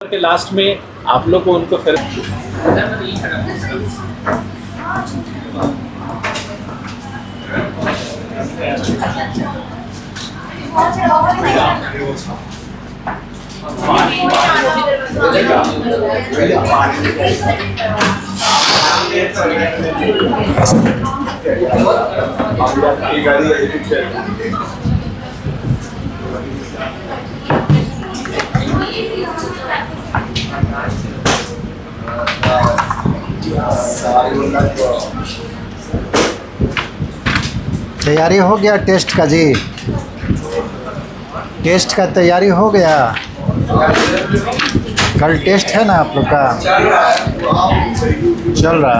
के लास्ट में आप लोग को उनको फिर तैयारी हो गया टेस्ट का जी? टेस्ट का तैयारी हो गया? कल टेस्ट है ना आप लोग का? चल रहा।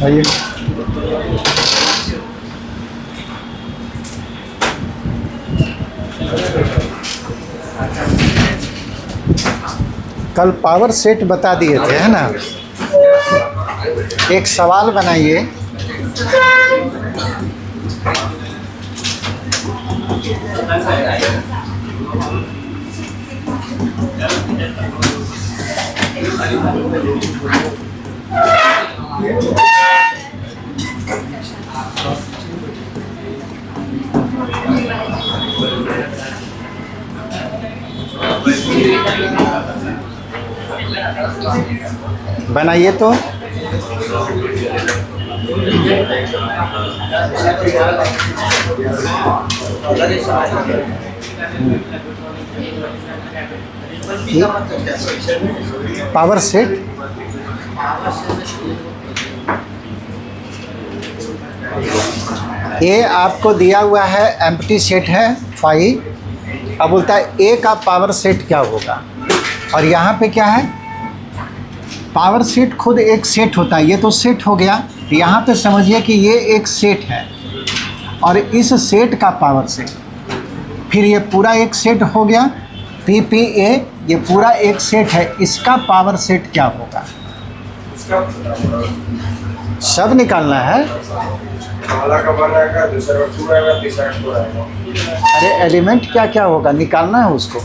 आइए। कल पावर सेट बता दिए थे, है ना? एक सवाल बनाइए। बनाइए तो। पावर सेट ये आपको दिया हुआ है, एम्प्टी सेट है फाइव। अब बोलता है ए का पावर सेट क्या होगा, और यहाँ पे क्या है? पावर सेट खुद एक सेट होता है, ये तो सेट हो गया। यहाँ पे समझिए कि ये एक सेट है और इस सेट का पावर सेट, फिर ये पूरा एक सेट हो गया। पी पी ए ये पूरा एक सेट है, इसका पावर सेट क्या होगा? सब निकालना है। अरे एलिमेंट क्या क्या होगा निकालना है उसको।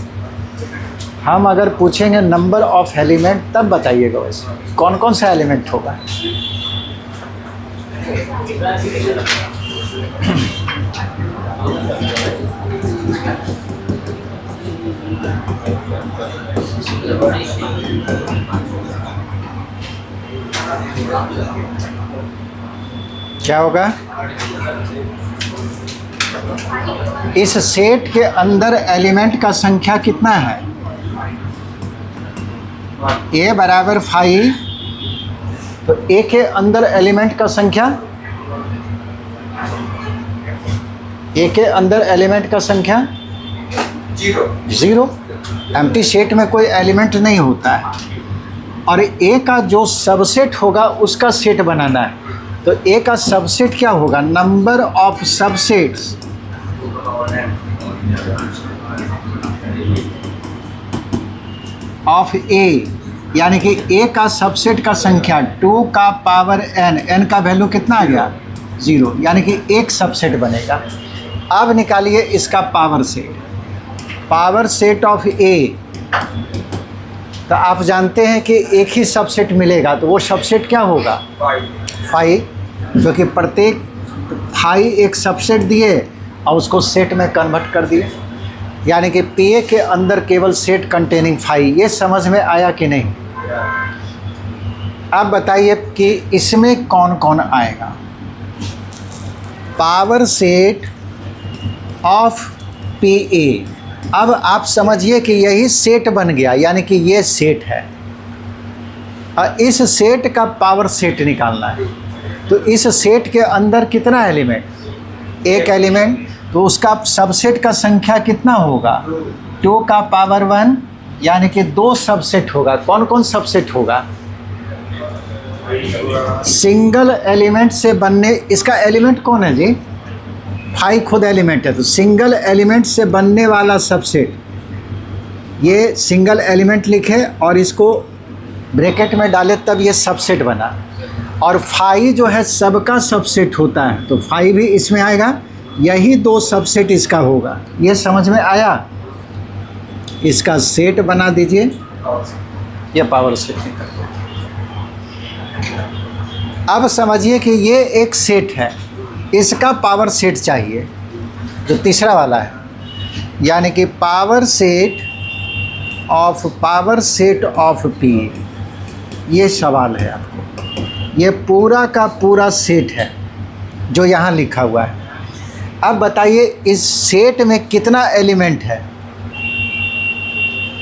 हम अगर पूछेंगे नंबर ऑफ एलिमेंट तब बताइएगा, वैसे कौन कौन सा एलिमेंट होगा। क्या होगा? इस सेट के अंदर एलिमेंट का संख्या कितना है? ए बराबर 5, तो ए के अंदर एलिमेंट का संख्या, ए के अंदर एलिमेंट का संख्या 0। एम्प्टी सेट में कोई एलिमेंट नहीं होता है, और ए का जो सबसेट होगा उसका सेट बनाना है। तो ए का सबसेट क्या होगा? नंबर ऑफ सबसेट्स ऑफ ए, यानी कि ए का सबसेट का संख्या 2 का पावर n, n का वैल्यू कितना आ गया? 0, यानी कि एक सबसेट बनेगा। अब निकालिए इसका power set. Power set of A, तो आप जानते हैं कि एक ही सबसेट मिलेगा, तो वो सबसेट क्या होगा? 5, क्योंकि प्रत्येक 5 एक सबसेट दिए और उसको सेट में कन्वर्ट कर दिए, यानी कि पी ए के अंदर केवल सेट कंटेनिंग 5। ये समझ में आया कि नहीं? अब बताइए कि इसमें कौन कौन आएगा। Power set of P A, अब आप समझिए कि यही सेट बन गया, यानी कि ये सेट है और इस सेट का पावर सेट निकालना है। तो इस सेट के अंदर कितना एलिमेंट? एक एलिमेंट, तो उसका सबसेट का संख्या कितना होगा? 2 का पावर 1, यानी कि 2 सबसेट होगा। कौन कौन सबसेट होगा? सिंगल एलिमेंट से बनने, इसका एलिमेंट कौन है जी? 5 खुद एलिमेंट है, तो सिंगल एलिमेंट से बनने वाला सबसेट, ये सिंगल एलिमेंट लिखे और इसको ब्रैकेट में डाले तब ये सबसेट बना। और 5 जो है सबका सबसेट होता है, तो 5 भी इसमें आएगा, यही 2 सबसेट इसका होगा। ये समझ में आया? इसका सेट बना दीजिए, ये पावर सेट निकल। अब समझिए कि ये एक सेट है, इसका पावर सेट चाहिए, जो तीसरा वाला है, यानी कि पावर सेट ऑफ पी। ये सवाल है आपको, ये पूरा का पूरा सेट है जो यहाँ लिखा हुआ है। अब बताइए इस सेट में कितना एलिमेंट है?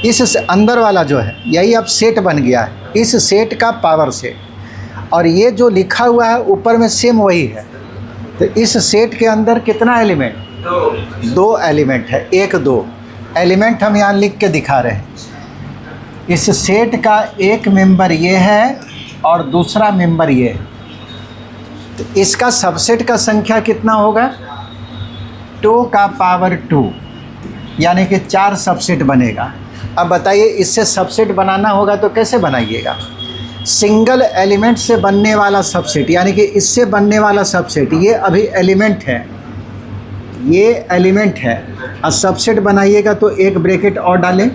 इस अंदर वाला जो है यही अब सेट बन गया है, इस सेट का पावर सेट। और ये जो लिखा हुआ है ऊपर में सेम वही है। तो इस सेट के अंदर कितना एलिमेंट? 2 एलिमेंट है। 1 2 एलिमेंट हम यहाँ लिख के दिखा रहे हैं। इस सेट का एक मेंबर ये है और दूसरा मेंबर ये है। तो इसका सबसेट का संख्या कितना होगा? 2 का पावर 2, यानी कि 4 सबसेट बनेगा। अब बताइए इससे सबसेट बनाना होगा तो कैसे बनाइएगा? सिंगल एलिमेंट से बनने वाला सबसेट, यानी कि इससे बनने वाला सबसेट, ये अभी एलिमेंट है, ये एलिमेंट है, और सबसेट बनाइएगा तो एक ब्रैकेट और डालें।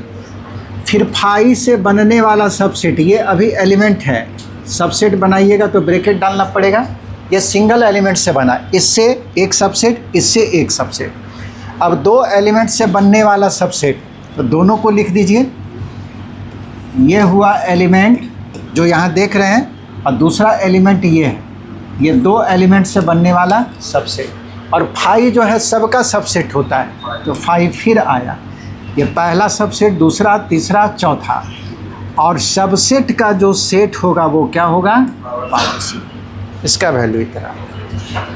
फिर 5 से बनने वाला सबसेट, ये अभी एलिमेंट है, सबसेट बनाइएगा तो ब्रैकेट डालना पड़ेगा। ये सिंगल एलिमेंट से बना, इससे एक सबसेट, इससे एक सबसेट। अब 2 एलिमेंट से बनने वाला सबसेट, तो दोनों को लिख दीजिए। ये हुआ एलिमेंट जो यहाँ देख रहे हैं, और दूसरा एलिमेंट ये है, ये 2 एलिमेंट से बनने वाला सबसेट। और 5 जो है सबका सबसेट होता है, तो 5 फिर आया। ये पहला सबसेट, दूसरा, तीसरा, चौथा। और सबसेट का जो सेट होगा वो क्या होगा? Power set. इसका वैल्यू इतना।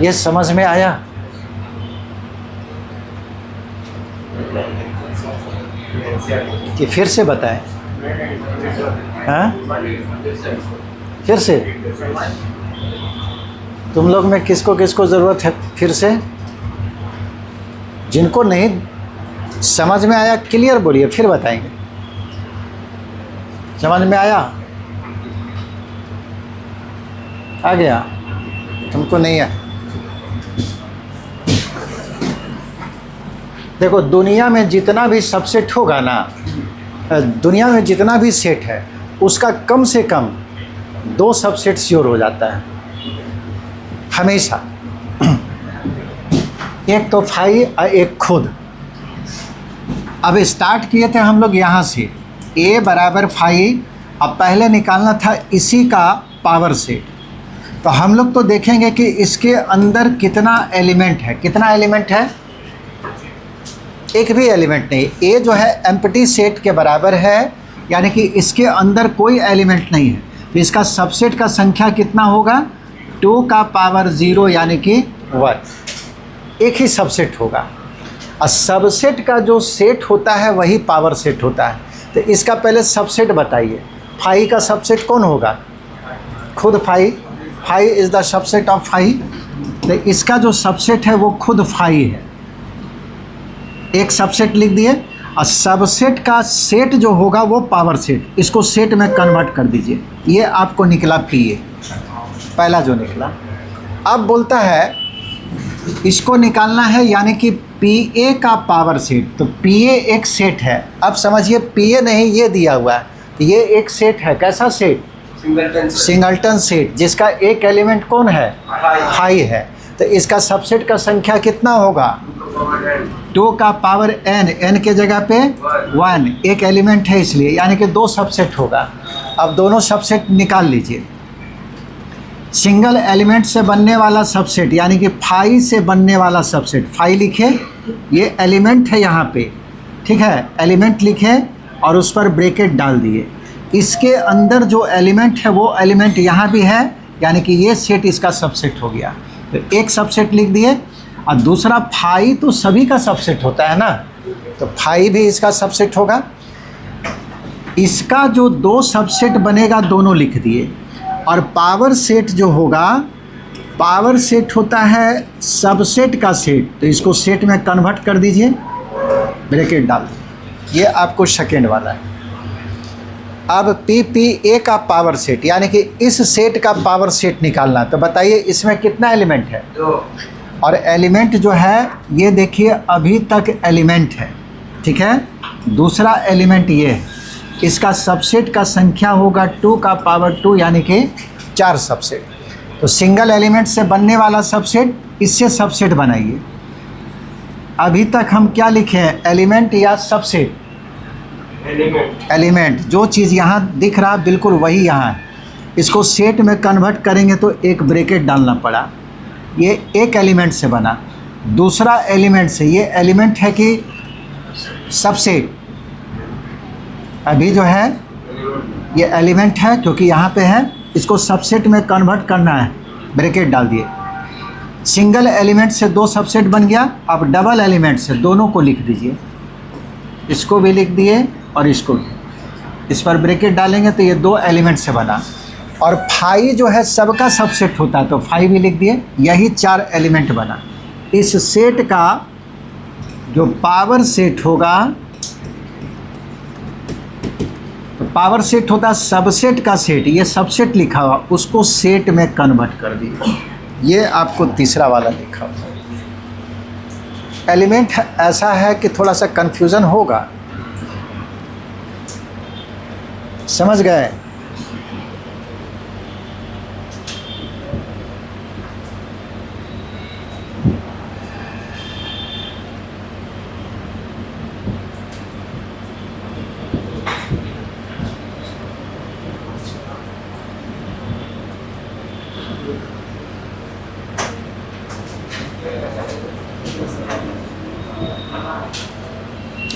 ये समझ में आया? कि फिर से बताएं? हाँ, फिर से? तुम लोग में किसको किसको ज़रूरत है फिर से? जिनको नहीं समझ में आया क्लियर बोलिए, फिर बताएंगे। समझ में आया? आ गया? तुमको नहीं है? देखो, दुनिया में जितना भी सबसेट होगा ना, दुनिया में जितना भी सेट है उसका कम से कम 2 सबसेट श्योर हो जाता है हमेशा। एक तो 5 और एक खुद। अब स्टार्ट किए थे हम लोग यहाँ से, a बराबर 5, अब पहले निकालना था इसी का पावर सेट। तो हम लोग तो देखेंगे कि इसके अंदर कितना एलिमेंट है। कितना एलिमेंट है? एक भी एलिमेंट नहीं। a जो है एम्प्टी सेट के बराबर है, यानी कि इसके अंदर कोई एलिमेंट नहीं है। तो इसका सबसेट का संख्या कितना होगा? 2 का पावर 0, यानी कि 1। एक ही सबसेट होगा। और सबसेट का जो सेट होता है वही पावर सेट होता है। तो इसका पहले सबसेट बताइए। 5 का सबसेट कौन होगा? खुद 5। 5 इज़ द सबसेट ऑफ 5। तो इसका जो सबसेट है वो खुद 5 है। एक सबसेट लिख दिए। और सबसेट का सेट जो होगा वो पावर सेट, इसको सेट में कन्वर्ट कर दीजिए। ये आपको निकला पीए, पहला जो निकला। अब बोलता है इसको निकालना है, यानी कि पीए का पावर सेट। तो पीए एक सेट है। अब समझिए, पीए नहीं, ये दिया हुआ है, ये एक सेट है। कैसा सेट? सिंगल्टन सेट, जिसका एक एलिमेंट कौन है? 5 है। तो इसका सबसेट का संख्या कितना होगा? 2 का पावर n के जगह पे 1, एक एलिमेंट है इसलिए, यानी कि 2 सबसेट होगा। अब दोनों सबसेट निकाल लीजिए। सिंगल एलिमेंट से बनने वाला सबसेट, यानी कि 5 से बनने वाला सबसेट, 5 लिखे, ये एलिमेंट है यहाँ पे, ठीक है, एलिमेंट लिखे और उस पर ब्रैकेट डाल दिए। इसके अंदर जो एलिमेंट है वो एलिमेंट यहाँ भी है, यानी कि ये सेट इसका सबसेट हो गया। तो एक सबसेट लिख दिए, और दूसरा फाई तो सभी का सबसेट होता है ना, तो फाई भी इसका सबसेट होगा। इसका जो दो सबसेट बनेगा दोनों लिख दिए। और पावर सेट जो होगा, पावर सेट होता है सबसेट का सेट, तो इसको सेट में कन्वर्ट कर दीजिए, ब्रैकेट डाल दीजिए। ये आपको सेकेंड वाला है। अब पी पी ए का पावर सेट, यानी कि इस सेट का पावर सेट निकालना। तो बताइए इसमें कितना एलिमेंट है? और एलिमेंट जो है ये देखिए अभी तक एलिमेंट है, ठीक है। दूसरा एलिमेंट ये है, इसका सबसेट का संख्या होगा 2 का पावर 2, यानी कि 4 सबसेट। तो सिंगल एलिमेंट से बनने वाला सबसेट, इससे सबसेट बनाइए। अभी तक हम क्या लिखे हैं, एलिमेंट या सबसेट? एलिमेंट। जो चीज़ यहाँ दिख रहा बिल्कुल वही यहाँ है। इसको सेट में कन्वर्ट करेंगे तो एक ब्रैकेट डालना पड़ा। ये एक एलिमेंट से बना, दूसरा एलिमेंट से, ये एलिमेंट है कि सबसेट? अभी जो है ये एलिमेंट है क्योंकि यहाँ पे है, इसको सबसेट में कन्वर्ट करना है, ब्रैकेट डाल दिए। सिंगल एलिमेंट से 2 सबसेट बन गया। अब डबल एलिमेंट से दोनों को लिख दीजिए, इसको भी लिख दिए और इसको भी। इस पर ब्रैकेट डालेंगे तो ये 2 एलिमेंट से बना। और फाई जो है सबका सबसेट होता है, तो फाई भी लिख दिए। यही 4 एलिमेंट बना। इस सेट का जो पावर सेट होगा, तो पावर सेट होता है सबसेट का सेट। ये सबसेट लिखा हुआ, उसको सेट में कन्वर्ट कर दिए। ये आपको तीसरा वाला लिखा हुआ। एलिमेंट ऐसा है कि थोड़ा सा कन्फ्यूज़न होगा, समझ गए?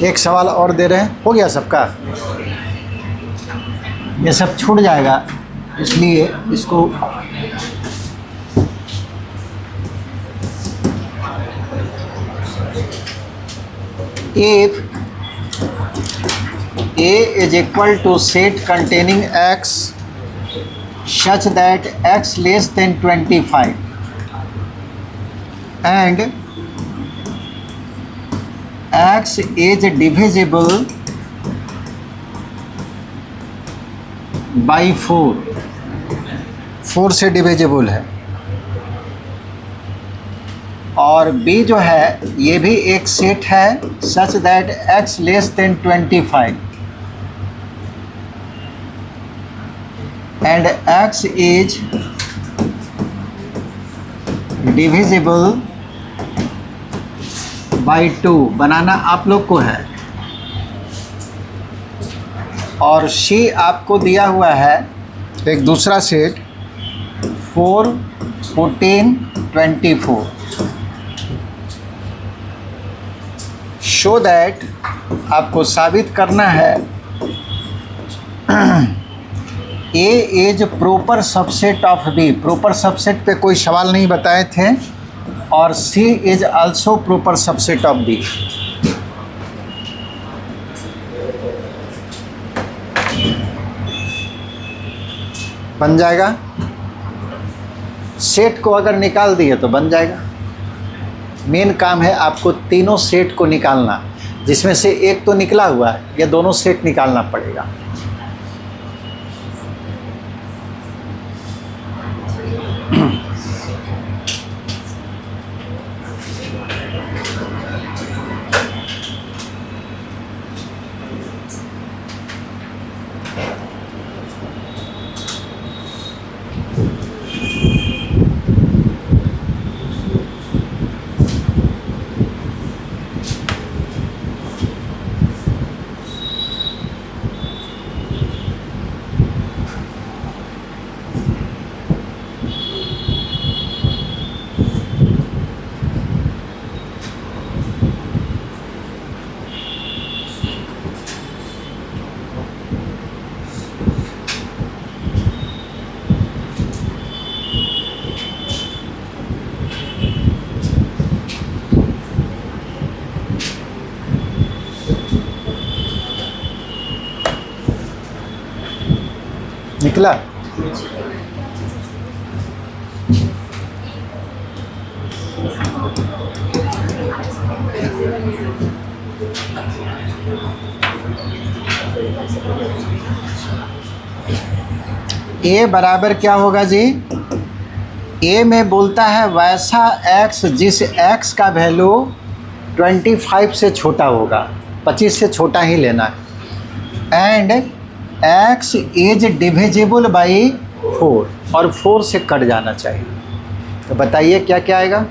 एक सवाल और दे रहे हैं, हो गया सबका? ये सब छूट जाएगा, इसलिए इसको if A is equal to set containing x such that x less than 25 and x is divisible by 4 से डिविजिबल है। और b जो है ये भी एक सेट है, सच that x less than 25 and x is divisible by 2 बनाना आप लोग को है। और C आपको दिया हुआ है एक दूसरा सेट 4, 14, 24। शो दैट आपको साबित करना है A is proper subset of B। Proper subset पे कोई सवाल नहीं बताए थे। और C is also proper subset of B। बन जाएगा। सेट को अगर निकाल दिए तो बन जाएगा। मेन काम है आपको तीनों सेट को निकालना, जिसमें से एक तो निकला हुआ है, ये दोनों सेट निकालना पड़ेगा। निकला? ए बराबर क्या होगा जी? ए में बोलता है वैसा एक्स जिस एक्स का वैल्यू 25 से छोटा होगा, 25 से छोटा ही लेना है। And x is divisible by 4 और 4 से कट जाना चाहिए। तो बताइए क्या क्या आएगा?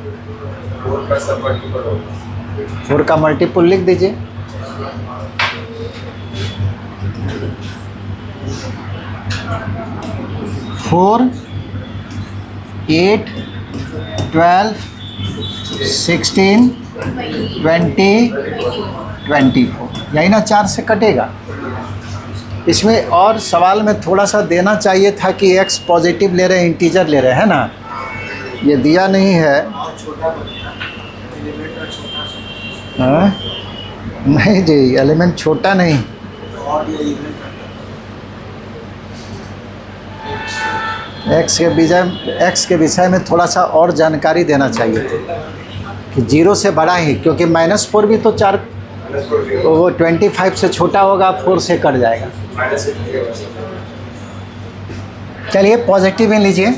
4 का मल्टीपल लिख दीजिए। फोर 8 12 16 20 24, यही ना 4 से कटेगा। इसमें और सवाल में थोड़ा सा देना चाहिए था कि एक्स पॉजिटिव ले रहे हैं, इंटीजर ले रहे हैं, है ना? ये दिया नहीं है। हाँ? नहीं जी, एलिमेंट छोटा नहीं। एक्स के विषय में थोड़ा सा और जानकारी देना चाहिए कि 0 से बड़ा ही, क्योंकि -4 भी तो 4 तो वो 25 से छोटा होगा, 4 से कट जाएगा। चलिए पॉजिटिव में लीजिए।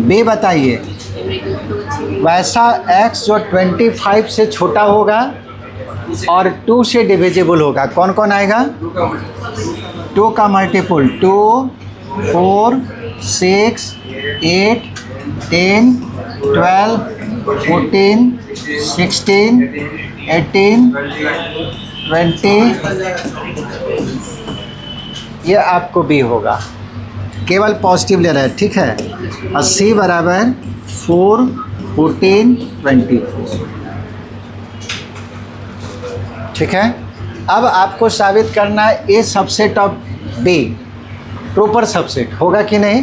बी बताइए, वैसा x जो 25 से छोटा होगा और 2 से डिविजिबल होगा, कौन कौन आएगा? 2 का मल्टीपल 2 4 6 8 10 12 14 16 18 20, ये आपको भी होगा। केवल पॉजिटिव ले रहे हैं, ठीक है? और सी बराबर 4 14 24, ठीक है? अब आपको साबित करना है A subset of B proper subset होगा कि नहीं।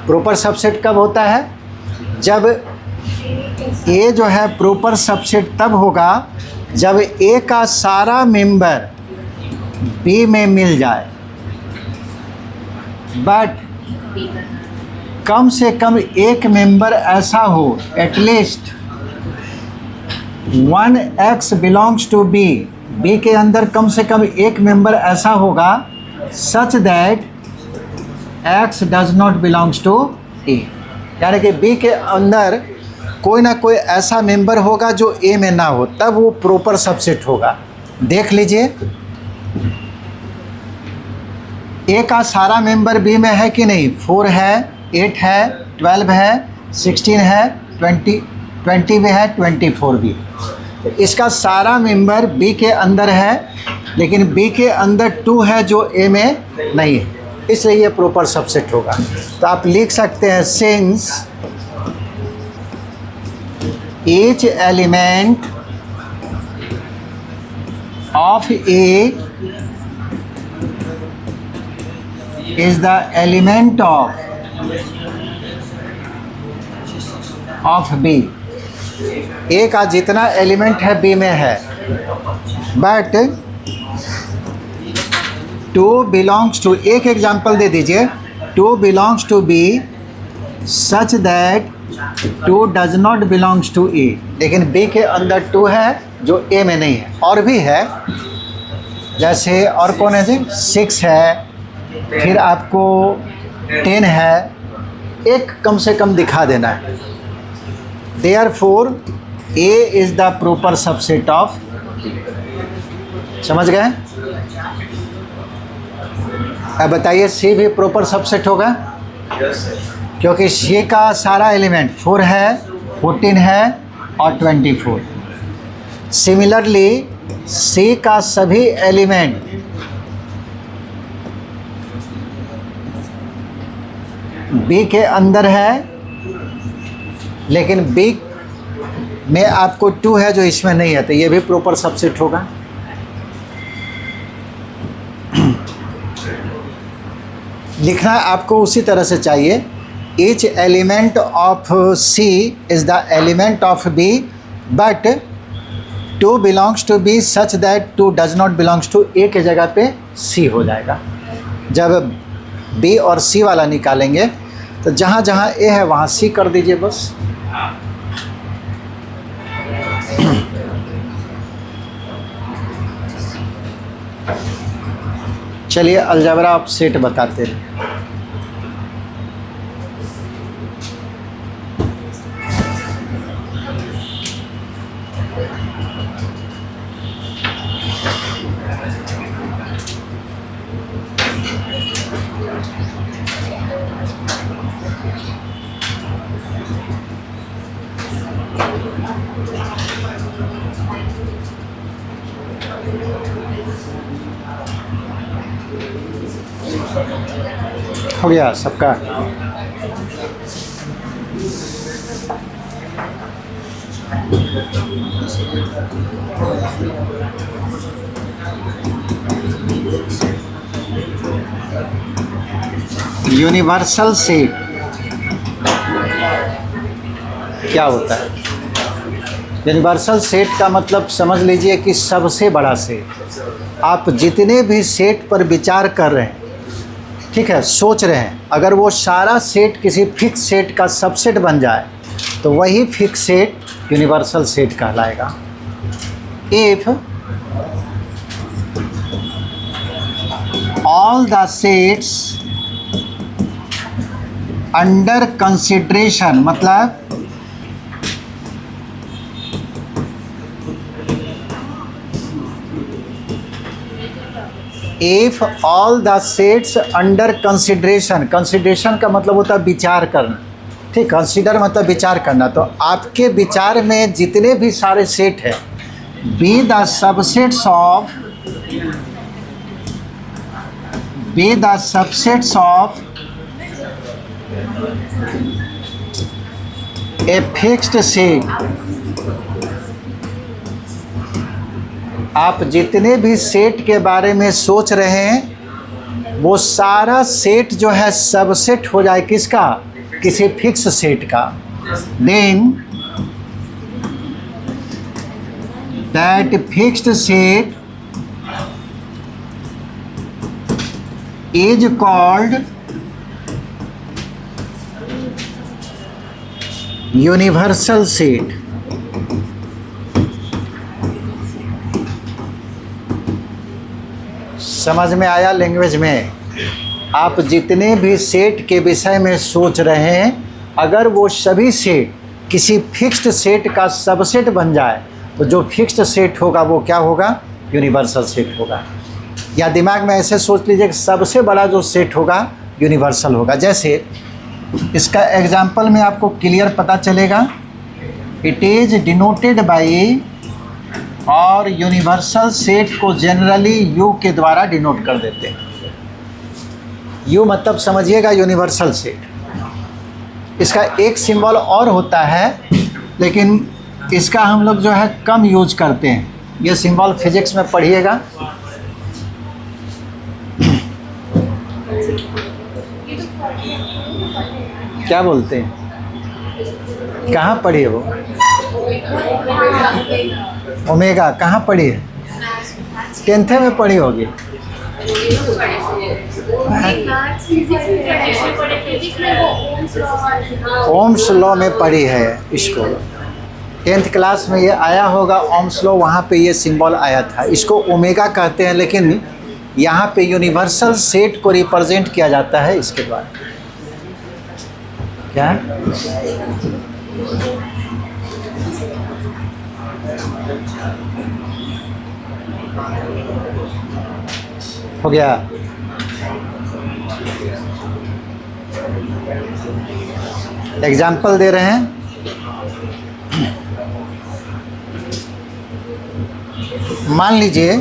प्रॉपर सबसेट कब होता है? जब ए जो है प्रॉपर सबसेट तब होगा जब ए का सारा मेंबर बी में मिल जाए, बट कम से कम एक मेंबर ऐसा हो, at least 1x belongs to B, B के अंदर कम से कम एक मेंबर ऐसा होगा such that x does not belongs to A, यानी कि बी के अंदर कोई ना कोई ऐसा मेंबर होगा जो ए में ना हो, तब वो प्रॉपर सबसेट होगा। देख लीजिए, ए का सारा मेंबर बी में है कि नहीं? 4 है, 8 है, 12 है, 16 है, 20 भी है, 24 भी। इसका सारा मेंबर बी के अंदर है, लेकिन बी के अंदर 2 है जो ए में नहीं है, इसलिए ये प्रॉपर सबसेट होगा। तो आप लिख सकते हैं since each element of A is the element of B। A का जितना एलिमेंट है B में है, बट 2 belongs to, एक एग्जांपल दे दीजिए, 2 belongs to B such that 2 does not belongs to A, लेकिन B के अंदर 2 है जो A में नहीं है। और भी है, जैसे और कौन है जी? 6 है, फिर आपको 10 है, एक कम से कम दिखा देना है। Therefore A is the proper subset of, समझ गए? अब बताइए C भी प्रॉपर सबसेट होगा? क्योंकि C का सारा एलिमेंट 4 है, 14 है और 24। सिमिलरली C का सभी एलिमेंट B के अंदर है, लेकिन B में आपको 2 है जो इसमें नहीं है, तो ये भी प्रॉपर सबसेट होगा। लिखना आपको उसी तरह से चाहिए, each element of C is the element of B, but 2 belongs to B such that 2 does not belongs to A के जगह पे C हो जाएगा। जब बी और सी वाला निकालेंगे, तो जहाँ जहाँ ए है वहाँ सी कर दीजिए बस। चलिए अलजेब्रा ऑफ सेट बताते हैं। हो गया सबका? यूनिवर्सल सेट क्या होता है? यूनिवर्सल सेट का मतलब समझ लीजिए कि सबसे बड़ा सेट। आप जितने भी सेट पर विचार कर रहे हैं, ठीक है, सोच रहे हैं, अगर वो सारा सेट किसी फिक्स सेट का सबसेट बन जाए तो वही फिक्स सेट यूनिवर्सल सेट कहलाएगा। If all the sets under consideration, मतलब if all the sets under consideration, consideration का मतलब होता है विचार करना, ठीक, कंसिडर मतलब विचार करना। तो आपके विचार में जितने भी सारे सेट हैं, be the subsets of a fixed set, आप जितने भी सेट के बारे में सोच रहे हैं वो सारा सेट जो है सबसेट हो जाए किसका? किसी फिक्स सेट का। Then that fixed set is called universal set. समझ में आया? लैंग्वेज में आप जितने भी सेट के विषय में सोच रहे हैं, अगर वो सभी सेट किसी फिक्स्ड सेट का सबसेट बन जाए तो जो फिक्स्ड सेट होगा वो क्या होगा? यूनिवर्सल सेट होगा। या दिमाग में ऐसे सोच लीजिए कि सबसे बड़ा जो सेट होगा यूनिवर्सल होगा। जैसे इसका एग्जाम्पल में आपको क्लियर पता चलेगा। इट इज़ डिनोटेड बाई, और यूनिवर्सल सेट को जनरली यू के द्वारा डिनोट कर देते हैं। यू मतलब समझिएगा यूनिवर्सल सेट। इसका एक सिंबल और होता है, लेकिन इसका हम लोग जो है कम यूज करते हैं। ये सिंबल फिजिक्स में पढ़िएगा। क्या बोलते हैं? कहाँ पढ़ी हो? ओमेगा कहाँ पढ़ी है? 10th में पढ़ी होगी। ओम्स लॉ में पढ़ी है इसको। 10th क्लास में ये आया होगा ओम्स लॉ, वहाँ पे ये सिंबल आया था। इसको ओमेगा कहते हैं, लेकिन यहाँ पे यूनिवर्सल सेट को रिप्रेजेंट किया जाता है इसके द्वारा। क्या हो गया? एग्जाम्पल दे रहे हैं। मान लीजिए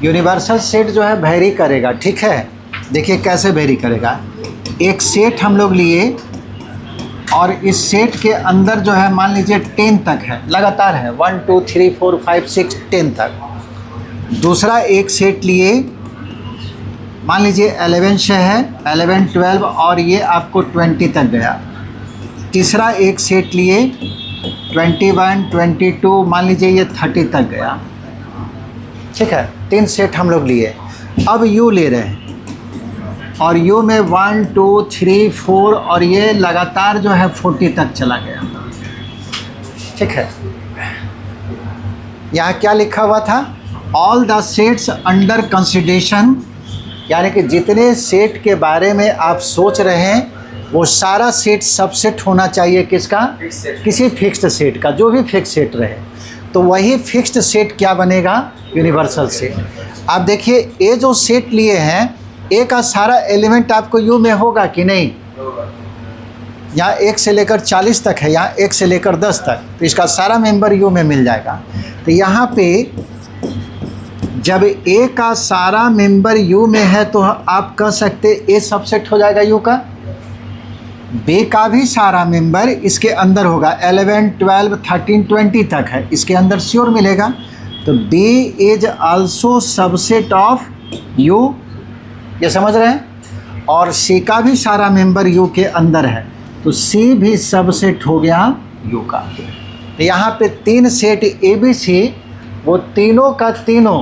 यूनिवर्सल सेट जो है वेरी करेगा, ठीक है। देखिए कैसे वेरी करेगा। एक सेट हम लोग लिए और इस सेट के अंदर जो है मान लीजिए 10 तक है, लगातार है, 1 2 3 4 5 6 10 तक। दूसरा एक सेट लिए, मान लीजिए 11 से है, 11 12 और ये आपको 20 तक गया। तीसरा एक सेट लिए 21 22, मान लीजिए ये 30 तक गया, ठीक है। 3 सेट हम लोग लिए। अब यू ले रहे हैं और यू में 1 2 3 4 और ये लगातार जो है 40 तक चला गया। ठीक है, यहाँ क्या लिखा हुआ था? All the sets under consideration, यानी कि जितने सेट के बारे में आप सोच रहे हैं वो सारा सेट सबसेट होना चाहिए किसका? किसी फिक्स्ड सेट का, जो भी फिक्स सेट रहे। तो वही फिक्स्ड सेट क्या बनेगा? Universal set. आप देखिए ये जो सेट लिए हैं, ए का सारा एलिमेंट आपको यू में होगा कि नहीं? यहाँ 1 से लेकर 40 तक है, यहाँ 1 से लेकर 10 तक, तो इसका सारा मेंबर यू में मिल जाएगा। तो यहाँ पे जब ए का सारा मेंबर यू में है तो आप कह सकते ए सबसेट हो जाएगा यू का। बी का भी सारा मेंबर इसके अंदर होगा, 11 12 13 20 तक है, इसके अंदर श्योर मिलेगा। तो B is also subset of U, ये समझ रहे हैं? और सी का भी सारा मेंबर यू के अंदर है, तो सी भी सबसेट हो गया यू का। तो यहाँ पे 3 सेट ए बी सी, वो तीनों का तीनों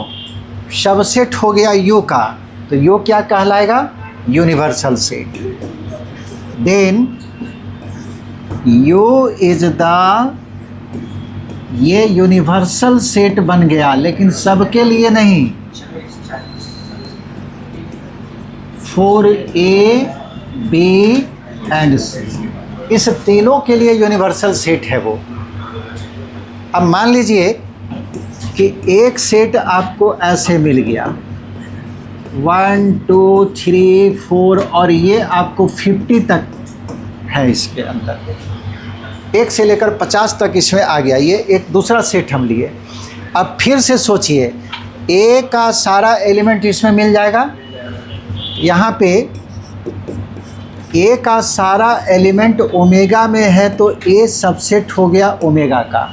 सबसेट हो गया यू का। तो यू क्या कहलाएगा? Universal set. Then U is the, ये यूनिवर्सल सेट बन गया, लेकिन सबके लिए नहीं। For A B and C, इस तीनों के लिए यूनिवर्सल सेट है वो। अब मान लीजिए कि एक सेट आपको ऐसे मिल गया 1 2 3 4 और ये आपको 50 तक है इसके अंदर, 1 से लेकर 50 तक इसमें आ गया। ये एक दूसरा सेट हम लिए। अब फिर से सोचिए, ए का सारा एलिमेंट इसमें मिल जाएगा। यहाँ पे ए का सारा एलिमेंट ओमेगा में है तो ए सबसेट हो गया ओमेगा का।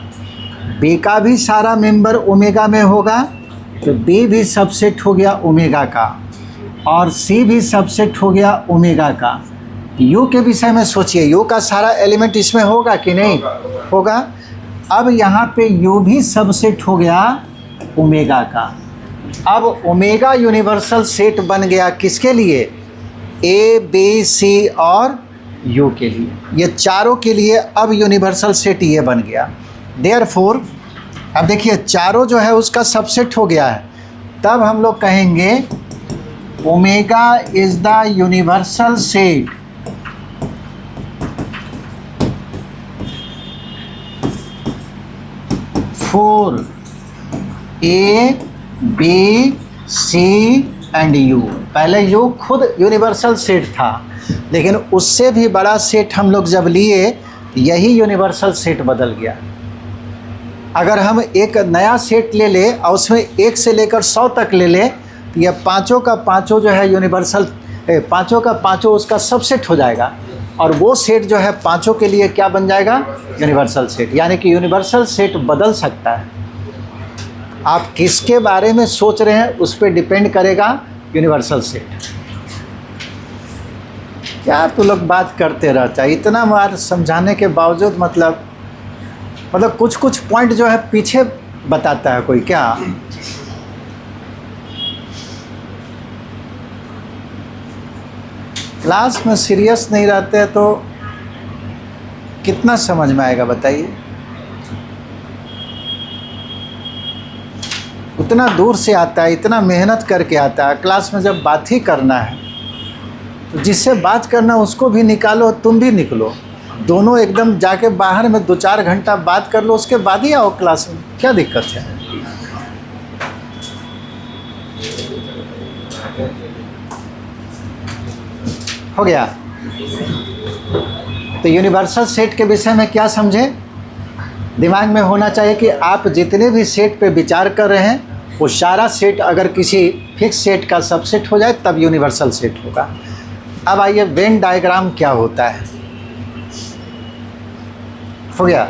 बी का भी सारा मेंबर ओमेगा में होगा तो बी भी सबसेट हो गया ओमेगा का, और सी भी सबसेट हो गया ओमेगा का। यू के विषय में सोचिए, यू का सारा एलिमेंट इसमें होगा कि नहीं होगा? अब यहाँ पे यू भी सबसेट हो गया ओमेगा का। अब ओमेगा यूनिवर्सल सेट बन गया किसके लिए? ए बी सी और यू के लिए, ये चारों के लिए अब यूनिवर्सल सेट ये बन गया। देयरफॉर अब देखिए चारों जो है उसका सबसेट हो गया है, तब हम लोग कहेंगे omega is the universal set for A B C and U. पहले यू खुद यूनिवर्सल सेट था, लेकिन उससे भी बड़ा सेट हम लोग जब लिए यही यूनिवर्सल सेट बदल गया। अगर हम एक नया सेट ले ले और उसमें 1 से लेकर 100 तक ले ले तो यह पाँचों का पाँचों जो है यूनिवर्सल, पाँचों का पाँचों उसका सबसेट हो जाएगा, और वो सेट जो है पाँचों के लिए क्या बन जाएगा? Universal set. यानी कि यूनिवर्सल सेट बदल सकता है। आप किसके बारे में सोच रहे हैं उस पर डिपेंड करेगा यूनिवर्सल सेट। क्या तो लोग बात करते रहता है, इतना बार समझाने के बावजूद मतलब कुछ कुछ पॉइंट जो है पीछे बताता है कोई। क्या क्लास में सीरियस नहीं रहते हैं तो कितना समझ में आएगा बताइए? उतना दूर से आता है, इतना मेहनत करके आता है, क्लास में जब बात ही करना है तो जिससे बात करना उसको भी निकालो, तुम भी निकलो, दोनों एकदम जाके बाहर में 2-4 घंटा बात कर लो, उसके बाद ही आओ क्लास में। क्या दिक्कत है? हो गया? तो यूनिवर्सल सेट के विषय में क्या समझे? दिमाग में होना चाहिए कि आप जितने भी सेट पे विचार कर रहे हैं वो सारा सेट अगर किसी फिक्स सेट का सबसेट हो जाए तब यूनिवर्सल सेट होगा। अब आइए वेन डायग्राम क्या होता है। हो गया?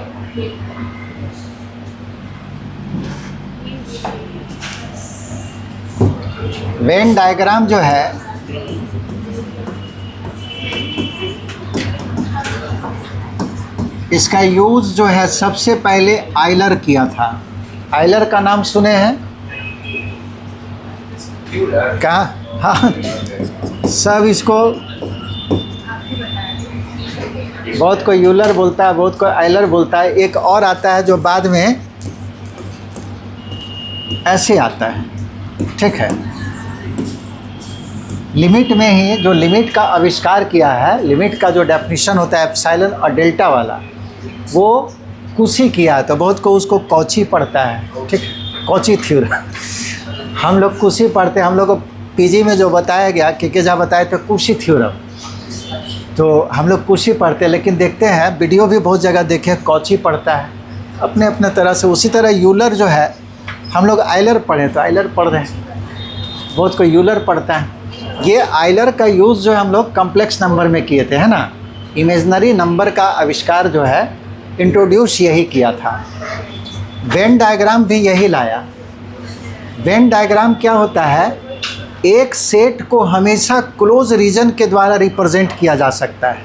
वेन डायग्राम जो है इसका यूज़ जो है सबसे पहले आयलर किया था। आयलर का नाम सुने हैं? कहाँ, हाँ सब इसको बहुत कोई यूलर बोलता है, बहुत कोई आइलर बोलता है। एक और आता है जो बाद में ऐसे आता है, ठीक है। लिमिट में ही जो लिमिट का आविष्कार किया है, लिमिट का जो डेफिनेशन होता है एप्सिलॉन और डेल्टा वाला, वो कुशी किया है। तो बहुत को उसको कॉची पढ़ता है, ठीक है, कॉची थ्योरम। हम लोग कुशी पढ़ते हैं, हम लोग को पीजी में जो बताया गया किकेजा बताए थे कुशी थ्योरम, तो हम लोग कुशी पढ़ते हैं। लेकिन देखते हैं वीडियो भी बहुत जगह देखे कॉची पढ़ता है अपने अपने तरह से। उसी तरह यूलर जो है, हम लोग आइलर पढ़े तो आइलर पढ़ रहे हैं, बहुत कोई यूलर पढ़ता है। ये आइलर का यूज़ जो है हम लोग कॉम्प्लेक्स नंबर में किए थे, है ना। इमेजिनरी नंबर का आविष्कार जो है इंट्रोड्यूस यही किया था। वेन डायग्राम भी यही लाया। वेन डायग्राम क्या होता है, एक सेट को हमेशा क्लोज रीजन के द्वारा रिप्रेजेंट किया जा सकता है।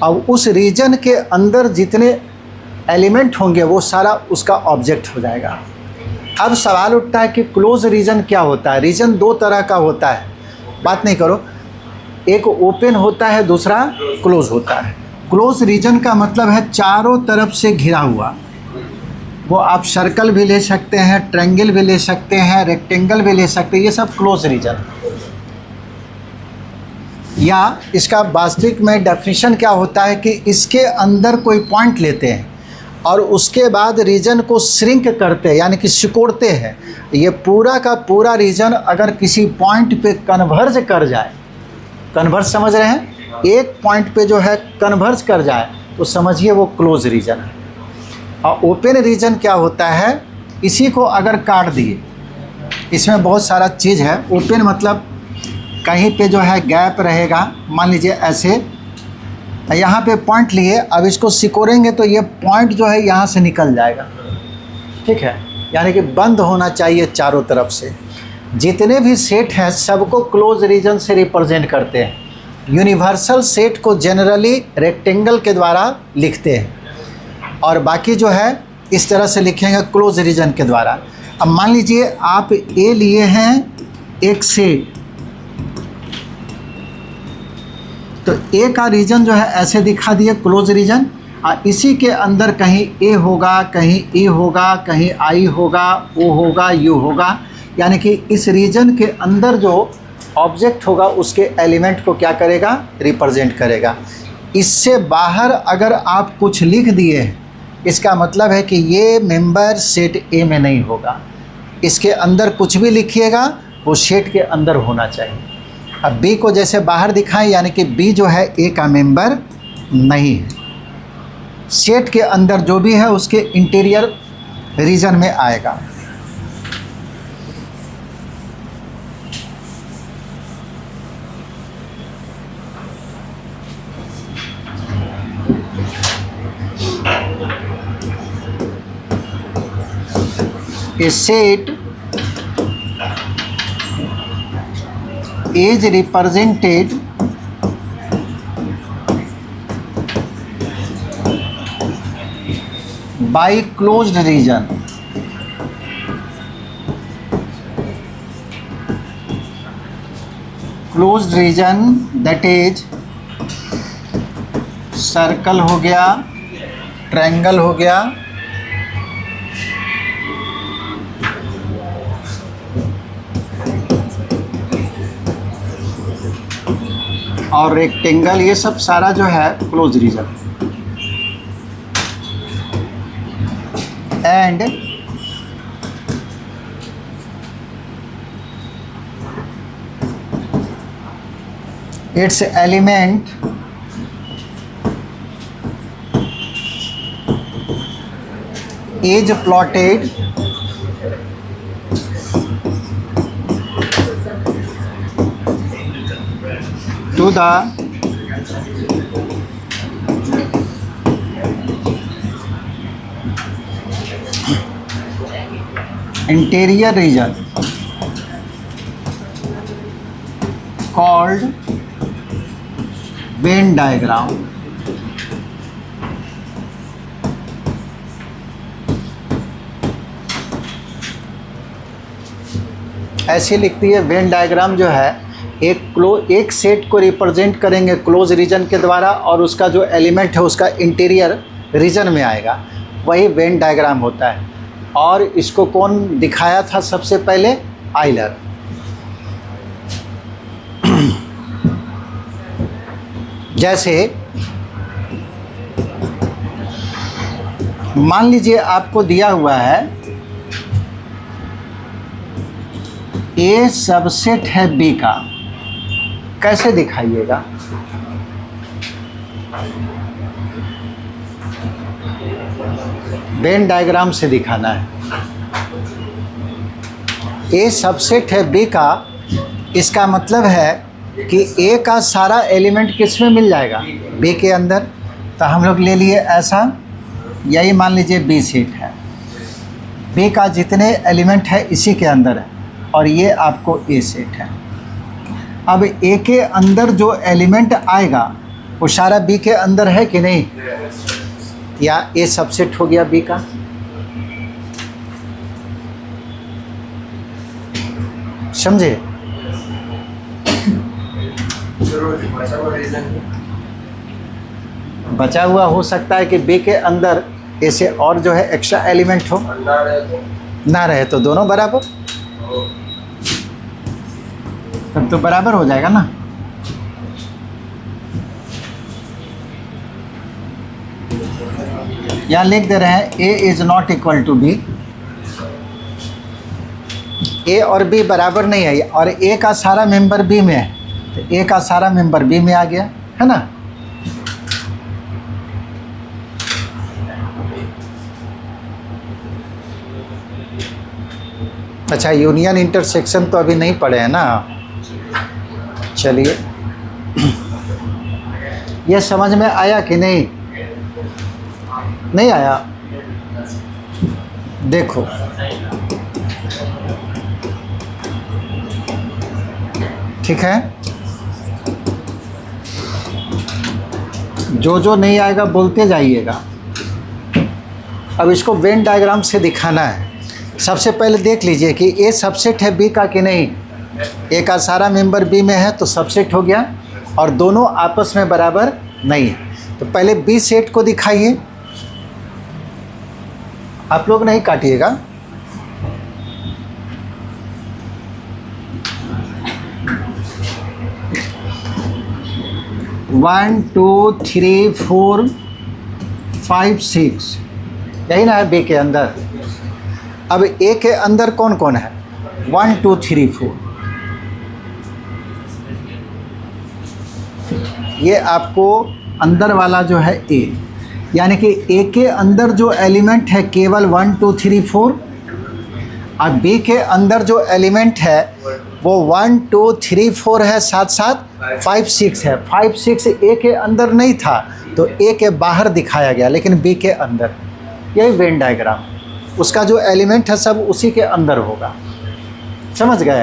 अब उस रीजन के अंदर जितने एलिमेंट होंगे वो सारा उसका ऑब्जेक्ट हो जाएगा। अब सवाल उठता है कि क्लोज रीजन क्या होता है। रीजन दो तरह का होता है, बात नहीं करो, एक ओपन होता है, दूसरा क्लोज होता है। क्लोज रीजन का मतलब है चारों तरफ से घिरा हुआ। वो आप सर्कल भी ले सकते हैं, ट्रायंगल भी ले सकते हैं, रेक्टेंगल भी ले सकते हैं, ये सब क्लोज रीजन। या इसका वास्तविक में डेफिनेशन क्या होता है कि इसके अंदर कोई पॉइंट लेते हैं और उसके बाद रीजन को श्रिंक करते हैं, यानी कि सिकोड़ते हैं। ये पूरा का पूरा रीजन अगर किसी पॉइंट पे कन्वर्ज कर जाए, कन्वर्ज समझ रहे हैं, एक पॉइंट पे जो है कन्वर्ज कर जाए तो समझिए वो क्लोज रीजन है। और ओपन रीजन क्या होता है, इसी को अगर काट दिए, इसमें बहुत सारा चीज़ है। ओपन मतलब कहीं पे जो है गैप रहेगा, मान लीजिए ऐसे यहाँ पे पॉइंट लिए, अब इसको सिकोड़ेंगे तो ये पॉइंट जो है यहाँ से निकल जाएगा, ठीक है। यानी कि बंद होना चाहिए चारों तरफ से। जितने भी सेट हैं सबको क्लोज रीजन से रिप्रेजेंट करते हैं। यूनिवर्सल सेट को जनरली रेक्टेंगल के द्वारा लिखते हैं और बाकी जो है इस तरह से लिखेंगे क्लोज रीजन के द्वारा। अब मान लीजिए आप ए लिए हैं एक सेट, तो ए का रीजन जो है ऐसे दिखा दिए क्लोज रीजन, और इसी के अंदर कहीं ए होगा, कहीं ई होगा, कहीं आई होगा, ओ होगा, यू होगा। यानी कि इस रीजन के अंदर जो ऑब्जेक्ट होगा उसके एलिमेंट को क्या करेगा, रिप्रेजेंट करेगा। इससे बाहर अगर आप कुछ लिख दिए, इसका मतलब है कि ये मेंबर सेट ए में नहीं होगा। इसके अंदर कुछ भी लिखिएगा वो सेट के अंदर होना चाहिए। अब बी को जैसे बाहर दिखाएं, यानी कि बी जो है ए का मेंबर नहीं है। सेट के अंदर जो भी है उसके इंटीरियर रीजन में आएगा। A set is represented by closed region. Closed region that is circle हो गया, ट्रायंगल हो गया, और रेक्टेंगल, ये सब सारा जो है close region. And it's element is plotted to the interior region called Venn diagram. ऐसे लिखती है वेन डायग्राम जो है एक सेट को रिप्रेजेंट करेंगे क्लोज रीजन के द्वारा और उसका जो एलिमेंट है उसका इंटीरियर रीजन में आएगा, वही वेन डायग्राम होता है। और इसको कौन दिखाया था सबसे पहले? आइलर। जैसे मान लीजिए आपको दिया हुआ है ए सबसेट है बी का, कैसे दिखाइएगा? वेन डायग्राम से दिखाना है। ए सबसेट है बी का, इसका मतलब है कि ए का सारा एलिमेंट किस में मिल जाएगा? बी के अंदर। तो हम लोग ले लिए ऐसा, यही मान लीजिए बी सेट है, बी का जितने एलिमेंट है इसी के अंदर है, और ये आपको ए सेट है। अब ए के अंदर जो एलिमेंट आएगा वो सारा बी के अंदर है कि नहीं? या ए सबसेट हो गया बी का। समझे? बचा हुआ हो सकता है कि बी के अंदर ऐसे और जो है एक्स्ट्रा एलिमेंट हो, ना रहे तो दोनों बराबर, तब तो बराबर हो जाएगा ना। यहाँ लिख दे रहे हैं A is not equal to B, A और बी बराबर नहीं है, और ए का सारा मेंबर बी में है, तो ए का सारा मेंबर बी में आ गया, है ना। अच्छा, यूनियन इंटरसेक्शन तो अभी नहीं पढ़े हैं ना। चलिए, ये समझ में आया कि नहीं? नहीं आया? देखो, ठीक है, जो नहीं आएगा बोलते जाइएगा। अब इसको वेन डायग्राम से दिखाना है। सबसे पहले देख लीजिए कि ए सबसेट है बी का कि नहीं। ए का सारा मेंबर बी में है तो सबसेट हो गया, और दोनों आपस में बराबर नहीं है। तो पहले बी सेट को दिखाइए। आप लोग नहीं काटिएगा। One two three four five six, यही ना है बी के अंदर। अब ए के अंदर कौन कौन है? 1 2 3 4। ये आपको अंदर वाला जो है ए, यानी कि ए के अंदर जो एलिमेंट है केवल 1 2 3 4, और बी के अंदर जो एलिमेंट है वो 1 2 3 4 है, साथ साथ 5 6 है। 5 6 ए के अंदर नहीं था तो ए के बाहर दिखाया गया, लेकिन बी के अंदर। यही वेन डायग्राम, उसका जो एलिमेंट है सब उसी के अंदर होगा। समझ गए?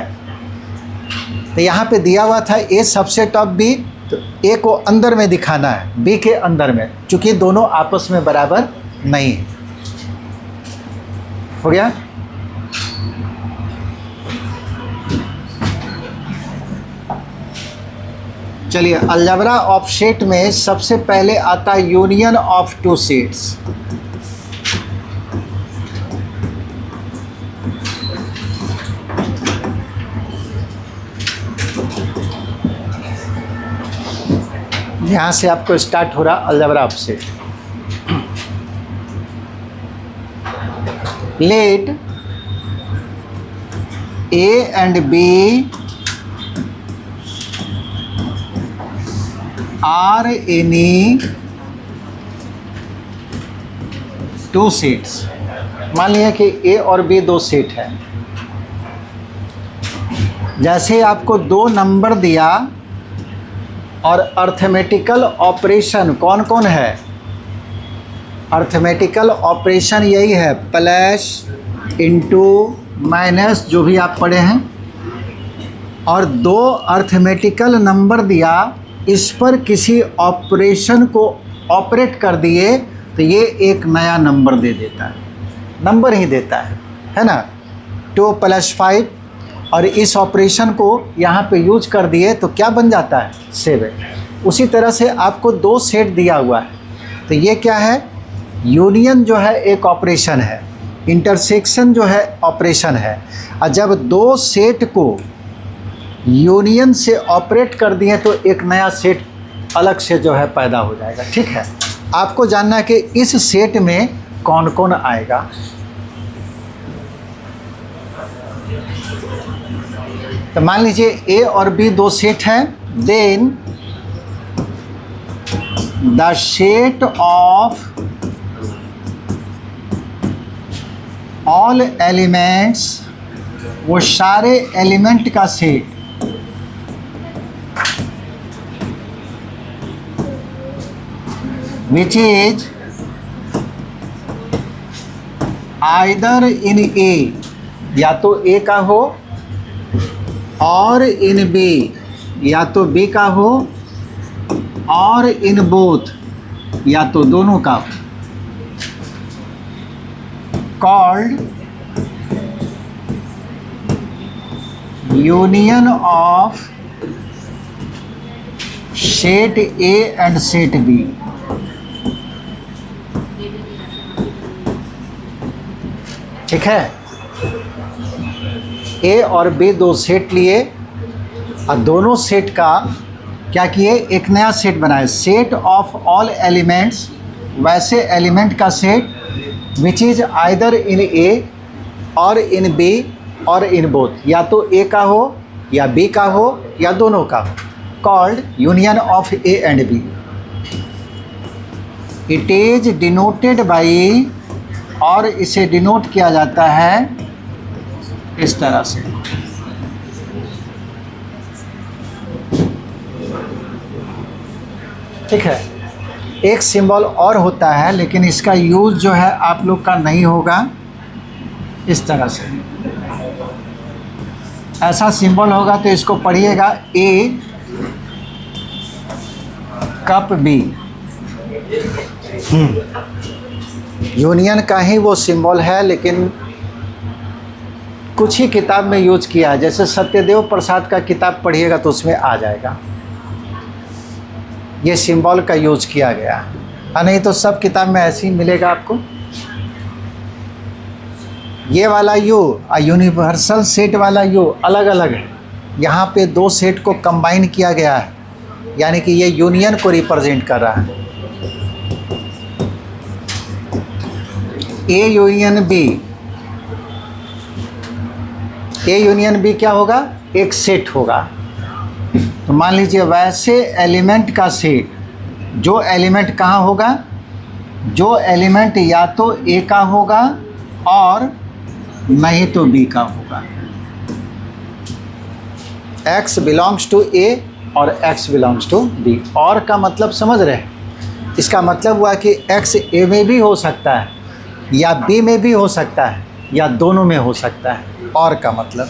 तो यहाँ पे दिया हुआ था ए सबसेट ऑफ बी, तो ए को अंदर में दिखाना है, बी के अंदर में, चूँकि दोनों आपस में बराबर नहीं है। हो गया? चलिए, अलजेब्रा ऑफ सेट में सबसे पहले आता है यूनियन ऑफ टू सेट्स। यहाँ से आपको स्टार्ट हो रहा algebra of set. Let A and B are any two sets. मान लिया कि ए और बी दो सेट है। जैसे आपको दो नंबर दिया और अर्थमेटिकल ऑपरेशन कौन कौन है? अर्थमेटिकल ऑपरेशन यही है, प्लस, इंटू, माइनस, जो भी आप पढ़े हैं। और दो अर्थमेटिकल नंबर दिया, इस पर किसी ऑपरेशन को ऑपरेट कर दिए तो ये एक नया नंबर दे देता है, नंबर ही देता है ना। 2 + 5 और इस ऑपरेशन को यहाँ पे यूज कर दिए तो क्या बन जाता है 7। उसी तरह से आपको 2 सेट दिया हुआ है, तो ये क्या है, यूनियन जो है एक ऑपरेशन है, इंटरसेक्शन जो है ऑपरेशन है। और जब 2 सेट को यूनियन से ऑपरेट कर दिए तो एक नया सेट अलग से जो है पैदा हो जाएगा। ठीक है, आपको जानना है कि इस सेट में कौन कौन आएगा। तो मान लीजिए ए और बी 2 सेट हैं, then the set of all elements, वो सारे एलिमेंट का set which is either in A, या तो A का हो, और in B, या तो B का हो, और in both, या तो दोनों का हो, called union of set A and set B। ठीक है, ए और बी 2 सेट लिए और दोनों सेट का क्या किए, एक नया सेट बनाए, सेट ऑफ ऑल एलिमेंट्स, वैसे एलिमेंट का set which is either in A और इन बी और इन बोथ, या तो ए का हो या बी का हो या दोनों का हो, called union of A and B. It is denoted by, और इसे डिनोट किया जाता है इस तरह से। ठीक है, एक सिंबल और होता है लेकिन इसका यूज़ जो है आप लोग का नहीं होगा, इस तरह से ऐसा सिंबल होगा तो इसको पढ़िएगा, ए कप बी। यूनियन का ही वो सिंबल है लेकिन कुछ ही किताब में यूज किया है, जैसे सत्यदेव प्रसाद का किताब पढ़िएगा तो उसमें आ जाएगा, ये सिंबल का यूज किया गया है, नहीं तो सब किताब में ऐसे ही मिलेगा आपको। ये वाला यू और यूनिवर्सल सेट वाला यू अलग अलग है, यहाँ पे 2 सेट को कंबाइन किया गया है, यानी कि ये यूनियन को रिप्रेजेंट कर रहा है। A union B, A union B क्या होगा, एक सेट होगा। तो मान लीजिए वैसे एलिमेंट का सेट, जो एलिमेंट कहाँ होगा, जो एलिमेंट या तो ए का होगा और नहीं तो बी का होगा। x बिलोंग्स टू ए और x बिलोंग्स टू बी। और का मतलब समझ रहे हैं, इसका मतलब हुआ कि x ए में भी हो सकता है या बी में भी हो सकता है या दोनों में हो सकता है। और का मतलब,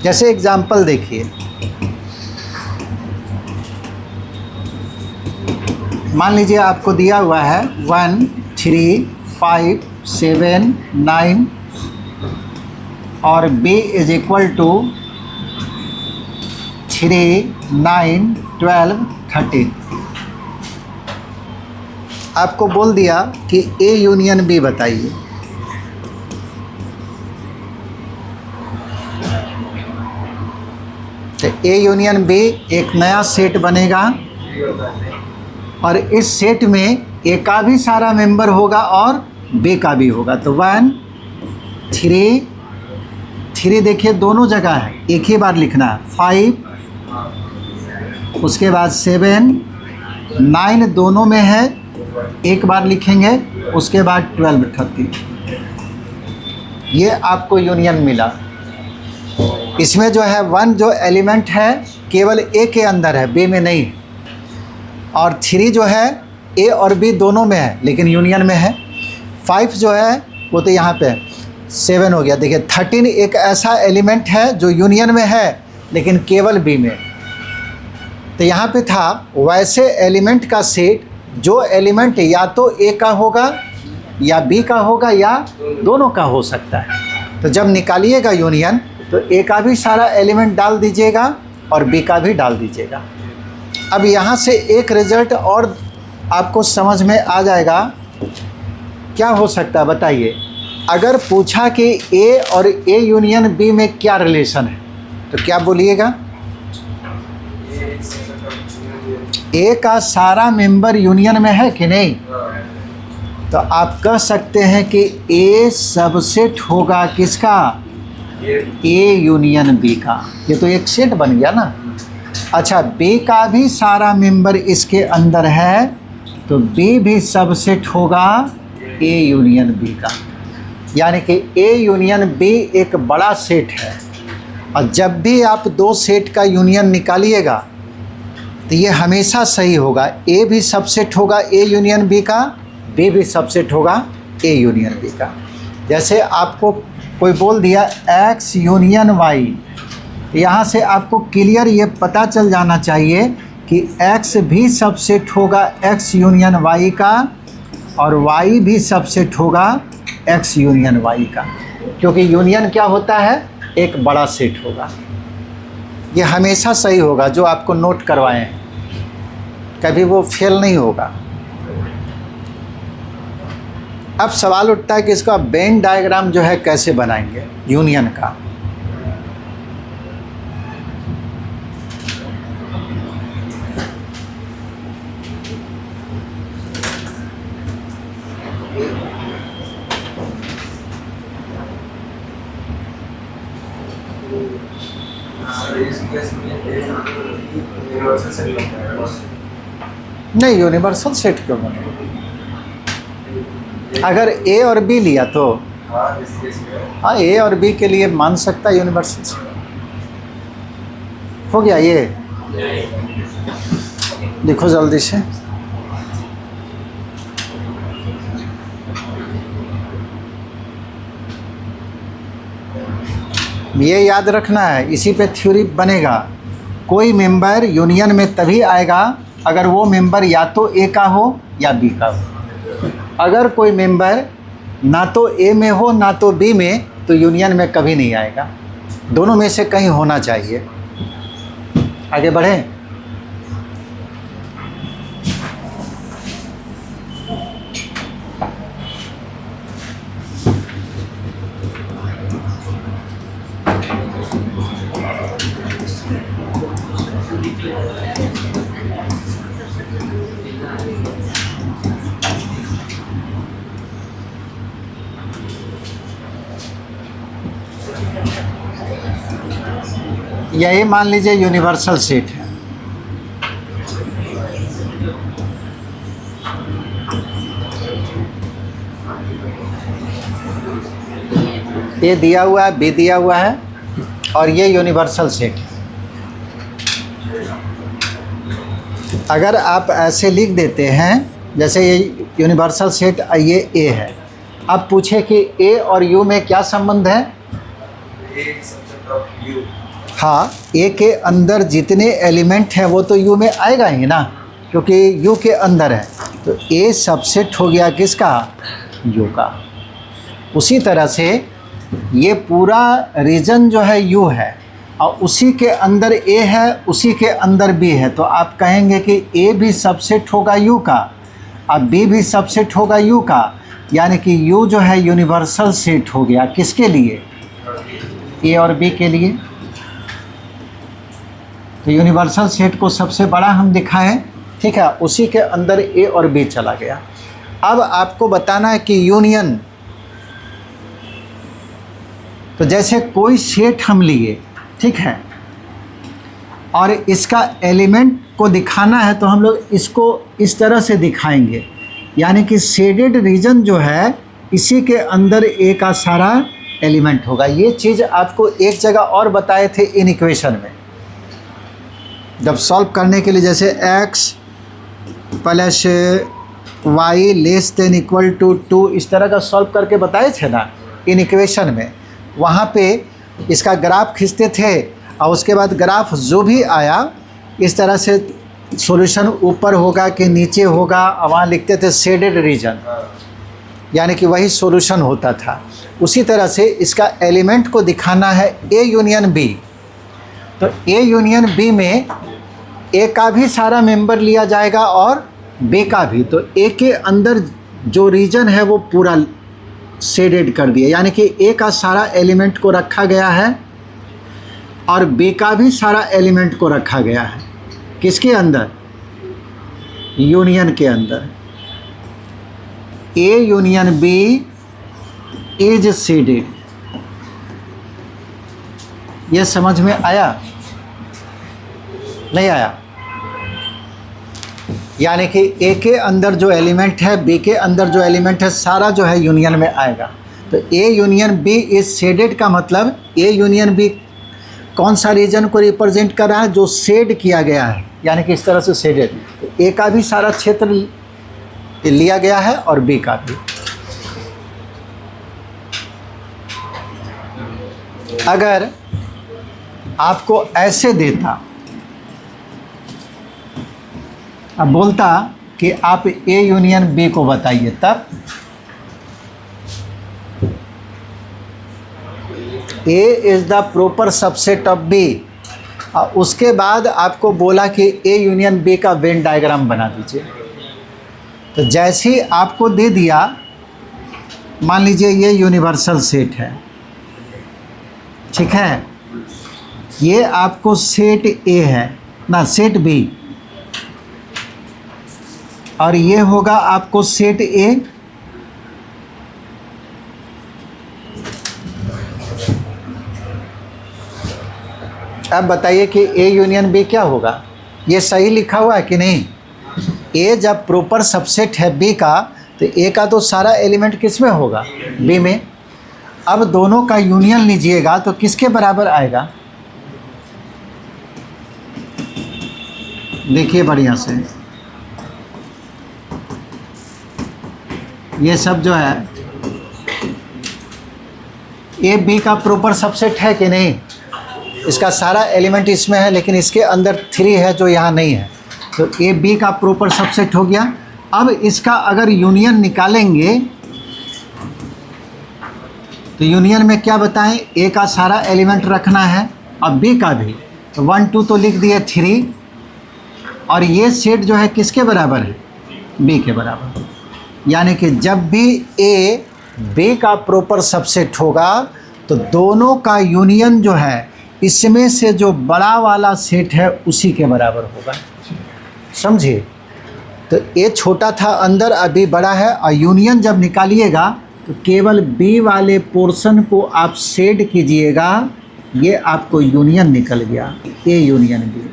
जैसे एग्जाम्पल देखिए, मान लीजिए आपको दिया हुआ है 1 3 5 7 9 और b इज इक्वल टू 3 9 12 13। आपको बोल दिया कि ए यूनियन बी बताइए, तो ए यूनियन बी एक नया सेट बनेगा और इस सेट में ए का भी सारा मेंबर होगा और बी का भी होगा। तो 1 3 3 देखिए दोनों जगह है, एक ही बार लिखना है, 5 उसके बाद 7 9 दोनों में है, एक बार लिखेंगे, उसके बाद 12 13। ये आपको यूनियन मिला। इसमें जो है 1 जो एलिमेंट है केवल ए के अंदर है, बी में नहीं, और 3 जो है ए और बी दोनों में है लेकिन यूनियन में है। 5 जो है वो तो यहाँ पे है, 7 हो गया। देखिए 13 एक ऐसा एलिमेंट है जो यूनियन में है लेकिन केवल बी में। तो यहाँ पे था वैसे एलिमेंट का सेट जो एलिमेंट या तो ए का होगा या बी का होगा या दोनों का हो सकता है। तो जब निकालिएगा यूनियन तो ए का भी सारा एलिमेंट डाल दीजिएगा और बी का भी डाल दीजिएगा। अब यहाँ से एक रिजल्ट और आपको समझ में आ जाएगा। क्या हो सकता है बताइए? अगर पूछा कि ए और ए यूनियन बी में क्या रिलेशन है तो क्या बोलिएगा? ए का सारा मेंबर यूनियन में है कि नहीं? तो आप कह सकते हैं कि ए सबसेट होगा किसका? ए यूनियन बी का। ये तो एक सेट बन गया ना। अच्छा, बी का भी सारा मेंबर इसके अंदर है तो बी भी सबसेट होगा ए यूनियन बी का। यानी कि ए यूनियन बी एक बड़ा सेट है। और जब भी आप दो सेट का यूनियन निकालिएगा तो ये हमेशा सही होगा। ए भी सबसेट होगा ए यूनियन बी का, बी भी सबसेट होगा ए यूनियन बी का। जैसे आपको कोई बोल दिया एक्स यूनियन वाई, यहाँ से आपको क्लियर ये पता चल जाना चाहिए कि एक्स भी सबसेट होगा एक्स यूनियन वाई का और वाई भी सबसेट होगा एक्स यूनियन वाई का, क्योंकि यूनियन क्या होता है? एक बड़ा सेट होगा। ये हमेशा सही होगा जो आपको नोट करवाए हैं, कभी वो फेल नहीं होगा। अब सवाल उठता है कि इसका वेन डायग्राम जो है कैसे बनाएंगे यूनियन का। नहीं, यूनिवर्सल सेट क्यों बनेगा? अगर ए और बी लिया तो हाँ, ए और बी के लिए मान सकता है यूनिवर्सल सेट। हो गया ये? देखो जल्दी से। ये याद रखना है, इसी पे थ्योरी बनेगा। कोई मेंबर यूनियन में तभी आएगा अगर वो मेंबर या तो ए का हो या बी का हो। अगर कोई मेंबर ना तो ए में हो ना तो बी में तो यूनियन में कभी नहीं आएगा। दोनों में से कहीं होना चाहिए। आगे बढ़ें। यही मान लीजिए यूनिवर्सल सेट है। ये दिया हुआ है, बी दिया हुआ है और ये यूनिवर्सल सेट है। अगर आप ऐसे लिख देते हैं जैसे ये यूनिवर्सल सेट, ये ए है। अब पूछे कि ए और यू में क्या संबंध है? हाँ, ए के अंदर जितने एलिमेंट हैं वो तो यू में आएगा ही ना, क्योंकि यू के अंदर है। तो ए सबसेट हो गया किसका? यू का। उसी तरह से ये पूरा रीजन जो है यू है और उसी के अंदर ए है, उसी के अंदर बी है। तो आप कहेंगे कि ए भी सबसेट होगा यू का और बी भी सबसेट होगा यू का, यानी कि यू जो है यूनिवर्सल सेट हो गया। किसके लिए? ए और बी के लिए। तो यूनिवर्सल सेट को सबसे बड़ा हम दिखाएं, ठीक है, उसी के अंदर ए और बी चला गया। अब आपको बताना है कि यूनियन, तो जैसे कोई सेट हम लिए, ठीक है, और इसका एलिमेंट को दिखाना है तो हम लोग इसको इस तरह से दिखाएंगे, यानी कि शेडेड रीजन जो है इसी के अंदर ए का सारा एलिमेंट होगा। ये चीज़ आपको एक जगह और बताए थे इन इक्वेशन में, जब सॉल्व करने के लिए, जैसे x plus Y less than equal to 2 इस तरह का सॉल्व करके बताए थे ना इन इक्वेशन में। वहाँ पे इसका ग्राफ खींचते थे और उसके बाद ग्राफ जो भी आया इस तरह से सॉल्यूशन ऊपर होगा कि नीचे होगा, और वहाँ लिखते थे शेडेड रीजन। यानी कि वही सॉल्यूशन होता था। उसी तरह से इसका एलिमेंट को दिखाना है ए यूनियन बी, तो ए यूनियन बी में ए का भी सारा मेंबर लिया जाएगा और बी का भी। तो ए के अंदर जो रीजन है वो पूरा शेडेड कर दिया, यानी कि ए का सारा एलिमेंट को रखा गया है और बी का भी सारा एलिमेंट को रखा गया है। किसके अंदर? यूनियन के अंदर। A union B is shaded. ये समझ में आया? नहीं आया? यानी कि ए के अंदर जो एलिमेंट है, बी के अंदर जो एलिमेंट है, सारा जो है यूनियन में आएगा। तो A union B is shaded का मतलब ए यूनियन बी कौन सा रीजन को रिप्रेजेंट कर रहा है? जो शेड किया गया है, यानी कि इस तरह से शेडेड। तो ए का भी सारा क्षेत्र लिया गया है और बी का भी। अगर आपको ऐसे देता, अब बोलता कि आप ए यूनियन बी को बताइए, तब A is the proper subset of B, और उसके बाद आपको बोला कि ए यूनियन बी का वेन डायग्राम बना दीजिए। तो जैसे ही आपको दे दिया, मान लीजिए ये यूनिवर्सल सेट है, ठीक है, ये आपको सेट ए है ना, सेट बी, और ये होगा आपको सेट ए। अब बताइए कि ए यूनियन बी क्या होगा? ये सही लिखा हुआ है कि नहीं? ए जब प्रॉपर सबसेट है बी का, तो ए का तो सारा एलिमेंट किस में होगा? बी में। अब दोनों का यूनियन लीजिएगा तो किसके बराबर आएगा? देखिए बढ़िया से, ये सब जो है ए बी का प्रॉपर सबसेट है कि नहीं? इसका सारा एलिमेंट इसमें है, लेकिन इसके अंदर 3 है जो यहाँ नहीं है, तो ए बी का प्रॉपर सबसेट हो गया। अब इसका अगर यूनियन निकालेंगे तो यूनियन में क्या बताएं? ए का सारा एलिमेंट रखना है और बी का भी। तो 1 2 तो लिख दिए 3, और ये सेट जो है किसके बराबर है? बी के बराबर। यानी कि जब भी ए बी का प्रॉपर सबसेट होगा तो दोनों का यूनियन जो है इसमें से जो बड़ा वाला सेट है उसी के बराबर होगा। समझिए? तो ए छोटा था अंदर, अभी बड़ा है, और यूनियन जब निकालिएगा तो केवल बी वाले पोर्शन को आप शेड कीजिएगा, ये आपको यूनियन निकल गया, ए यूनियन बी।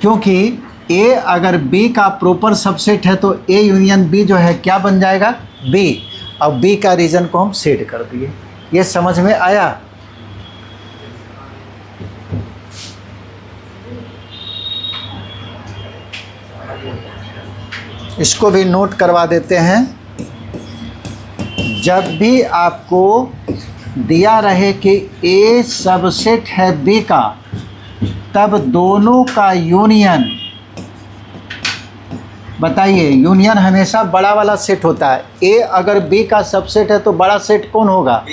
क्योंकि ए अगर बी का प्रॉपर सबसेट है तो ए यूनियन बी जो है क्या बन जाएगा? बी। अब बी का रीजन को हम शेड कर दिए। ये समझ में आया? इसको भी नोट करवा देते हैं। जब भी आपको दिया रहे कि ए सबसेट है बी का, तब दोनों का यूनियन, बताइए, यूनियन हमेशा बड़ा वाला सेट होता है। ए अगर बी का सबसेट है तो बड़ा सेट कौन होगा?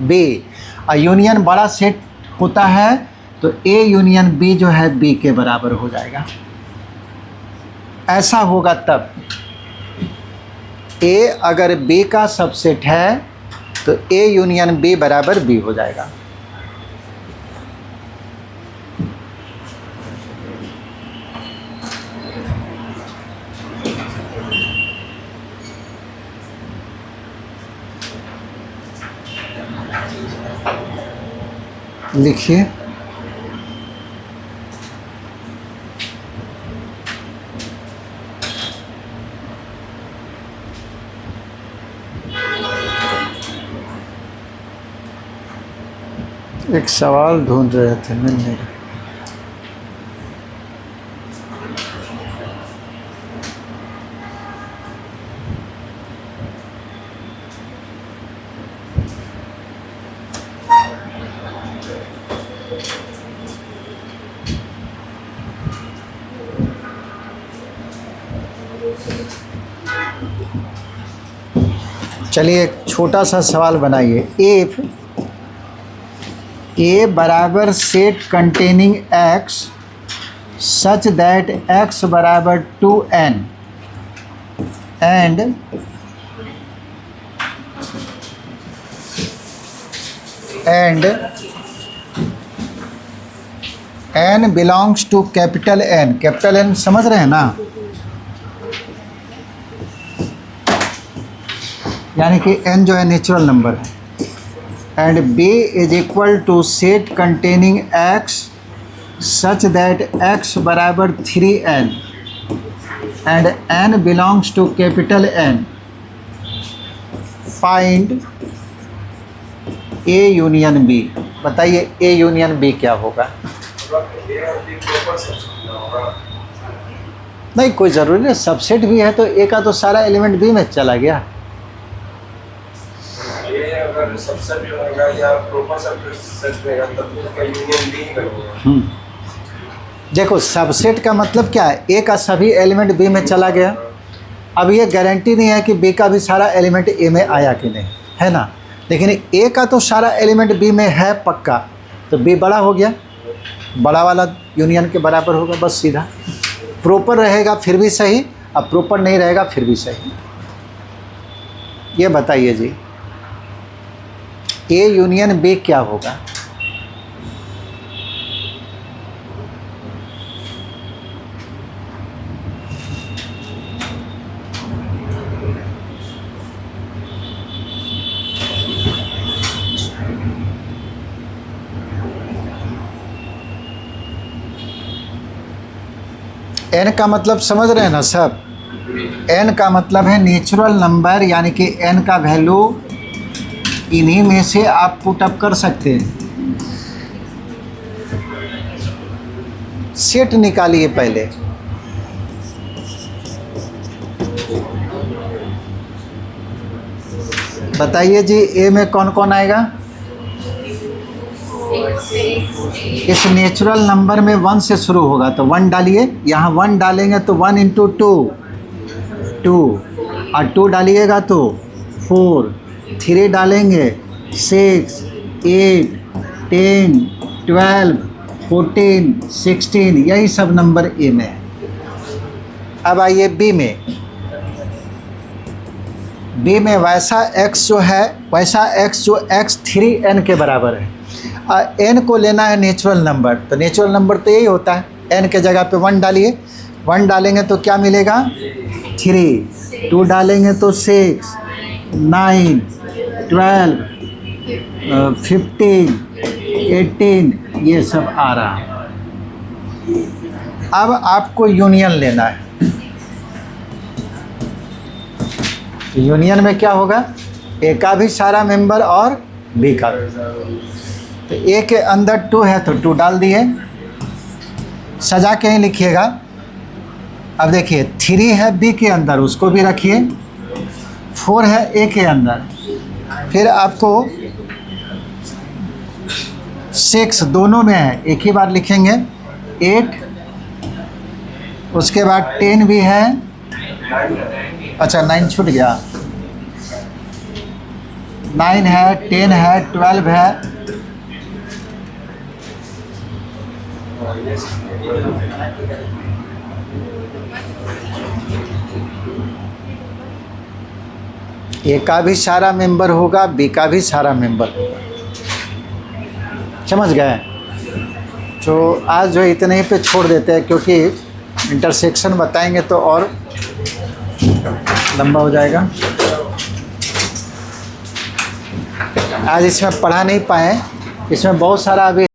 बी। और यूनियन बड़ा सेट होता है तो ए यूनियन बी जो है बी के बराबर हो जाएगा। ऐसा होगा तब ए अगर बी का सबसेट है तो ए यूनियन बी बराबर बी हो जाएगा। लिखिए, एक सवाल ढूंढ रहे थे, मिल नहीं रहा। चलिए एक छोटा सा सवाल बनाइए। इफ ए बराबर set containing X such that X बराबर 2n and n belongs to capital N। Capital N समझ रहे हैं ना, यानी कि n जो है नेचुरल नंबर है। And b is equal to set containing x such that x बराबर 3n and n belongs to capital N। Find a union b। बताइए a यूनियन b क्या होगा? नहीं, कोई ज़रूरी नहीं, सबसेट भी है तो a का तो सारा एलिमेंट b में चला गया। अगर सबसेट होगा या प्रॉपर सबसेट रहेगा तब उसका यूनियन बी ही बनेगा। देखो सबसेट का मतलब क्या है? ए का सभी एलिमेंट बी में चला गया। अब ये गारंटी नहीं है कि बी का भी सारा एलिमेंट ए में आया कि नहीं, है ना। लेकिन ए का तो सारा एलिमेंट बी में है पक्का, तो बी बड़ा हो गया, बड़ा वाला यूनियन के बराबर होगा, बस सीधा। प्रॉपर रहेगा फिर भी सही, अब प्रॉपर नहीं रहेगा फिर भी सही। ये बताइए जी, ए यूनियन बी क्या होगा? एन का मतलब समझ रहे हैं ना सब? एन का मतलब है नेचुरल नंबर, यानी कि एन का वैल्यू इन्हीं में से आप पुट अप कर सकते हैं। सेट निकालिए पहले। बताइए जी, ए में कौन कौन आएगा? इस नेचुरल नंबर में 1 से शुरू होगा तो 1 डालिए, यहाँ 1 डालेंगे तो 1 इंटू 2 और 2 डालिएगा तो 4, 3 डालेंगे 6, 8, 10, 12, 14, 16, यही सब नंबर ए में है। अब आइए बी में। बी में वैसा x जो है, वैसा x जो x 3n के बराबर है। n को लेना है नेचुरल नंबर, तो नेचुरल नंबर तो यही होता है। n के जगह पे 1 डालिए, 1 डालेंगे तो क्या मिलेगा? 3, 2 डालेंगे तो 6, 9, 12, 15, 18, ये सब आ रहा है। अब आपको यूनियन लेना है। यूनियन में क्या होगा? ए का भी सारा मेंबर और बी का भी। तो ए के अंदर 2 है तो 2 डाल दिए, सजा के ही लिखिएगा। अब देखिए 3 है बी के अंदर, उसको भी रखिए। 4 है ए के अंदर, फिर आपको 6 दोनों में है, एक ही बार लिखेंगे। 8, उसके बाद 10 भी है, अच्छा 9 छूट गया। 9 है, 10 है, 12 है, ए का भी सारा मेंबर होगा, बी का भी सारा मेंबर होगा। समझ गए? तो आज जो इतने ही पे छोड़ देते हैं, क्योंकि इंटरसेक्शन बताएंगे तो और लंबा हो जाएगा। आज इसमें पढ़ा नहीं पाए, इसमें बहुत सारा अभी